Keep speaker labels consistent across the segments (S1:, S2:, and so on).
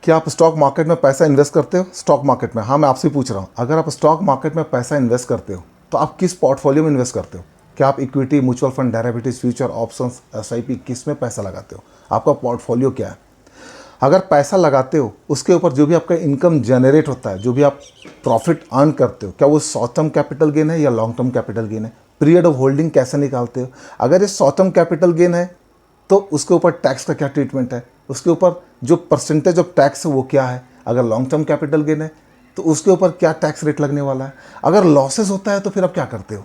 S1: क्या आप stock market में पैसा इन्वेस्ट करते हो? स्टॉक मार्केट में, हाँ मैं आपसे पूछ रहा हूँ, अगर आप स्टॉक मार्केट में पैसा इन्वेस्ट करते हो तो आप किस पोर्टफोलियो में इन्वेस्ट करते हो? क्या आप equity, mutual fund, derivatives, future, options, SIP, किस में पैसा लगाते हो? आपका पोर्टफोलियो क्या है? अगर पैसा लगाते हो उसके ऊपर जो भी आपका इनकम जनरेट होता है, जो भी आप प्रॉफिट अर्न करते हो, क्या वो शॉर्ट टर्म कैपिटल गेन है या लॉन्ग टर्म कैपिटल गेन है? पीरियड ऑफ होल्डिंग कैसे निकालते हो? अगर ये शॉर्ट टर्म कैपिटल गेन है तो उसके ऊपर टैक्स का क्या ट्रीटमेंट है? उसके ऊपर जो परसेंटेज ऑफ टैक्स है वो क्या है? अगर लॉन्ग टर्म कैपिटल गेन है तो उसके ऊपर क्या टैक्स रेट लगने वाला है? अगर लॉसेस होता है तो फिर आप क्या करते हो?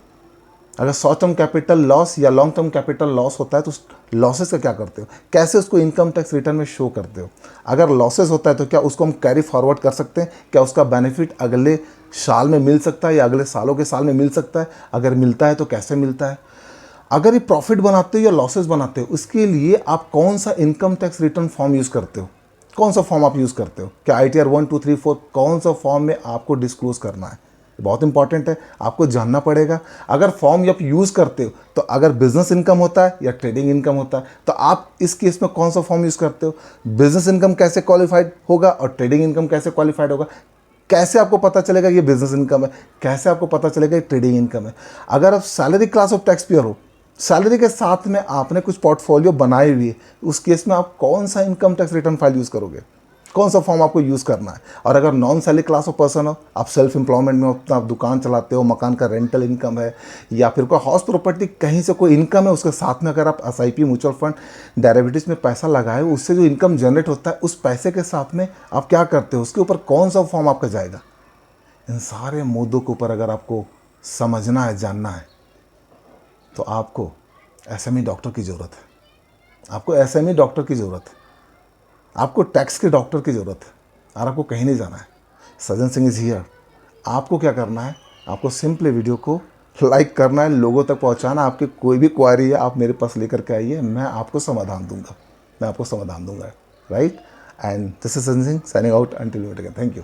S1: अगर शॉर्ट टर्म कैपिटल लॉस या लॉन्ग टर्म कैपिटल लॉस होता है तो लॉसेस का क्या करते हो? कैसे उसको इनकम टैक्स रिटर्न में शो करते हो? अगर लॉसेस होता है तो क्या उसको हम कैरी फॉरवर्ड कर सकते हैं? क्या उसका बेनिफिट अगले साल में मिल सकता है या अगले सालों के साल में मिल सकता है? अगर मिलता है तो कैसे मिलता है? अगर ये प्रॉफिट बनाते हो या लॉसेस बनाते हो, उसके लिए आप कौन सा income tax return form use करते हो? कौन सा फॉर्म आप यूज़ करते हो? क्या ITR 1, 2, 3, 4 कौन सा फॉर्म में आपको डिस्क्लोज करना है? बहुत इंपॉर्टेंट है, आपको जानना पड़ेगा। अगर फॉर्म आप यूज़ करते हो तो अगर बिजनेस इनकम होता है या ट्रेडिंग इनकम होता है तो आप इस केस में कौन सा फॉर्म यूज़ करते हो? बिजनेस इनकम कैसे क्वालिफाइड होगा और ट्रेडिंग इनकम कैसे क्वालिफाइड होगा? कैसे आपको पता चलेगा ये बिजनेस इनकम है? कैसे आपको पता चलेगा ये ट्रेडिंग इनकम है? अगर आप salary class of tax payer हो, सैलरी के साथ में आपने कुछ पोर्टफोलियो बनाए हुए, उस केस में आप कौन सा income tax return file use करोगे? कौन सा फॉर्म आपको यूज़ करना है? और अगर non salary class of person हो, आप सेल्फ एम्प्लॉयमेंट में हो, तो आप दुकान चलाते हो, मकान का रेंटल इनकम है या फिर कोई हाउस प्रॉपर्टी कहीं से कोई इनकम है, उसके साथ में अगर आप SIP, म्यूचुअल फंड, डेरिवेटिव्स में पैसा लगाए हो, उससे जो इनकम जनरेट होता है उस पैसे के साथ में आप क्या करते हो? उसके ऊपर कौन सा फॉर्म आपका जाएगा? इन सारे मुद्दों के ऊपर अगर आपको समझना है, जानना है, तो आपको SME डॉक्टर की ज़रूरत है। आपको SME डॉक्टर की ज़रूरत है। आपको टैक्स के डॉक्टर की ज़रूरत है और आपको कहीं नहीं जाना है। Sajjan Singh is here. आपको क्या करना है? आपको सिंपली वीडियो को लाइक करना है, लोगों तक पहुंचाना। आपकी कोई भी क्वारी है आप मेरे पास लेकर के आइए, मैं आपको समाधान दूंगा। मैं आपको समाधान दूंगा, right? And this is Sajjan Singh signing out until we meet again. Thank you.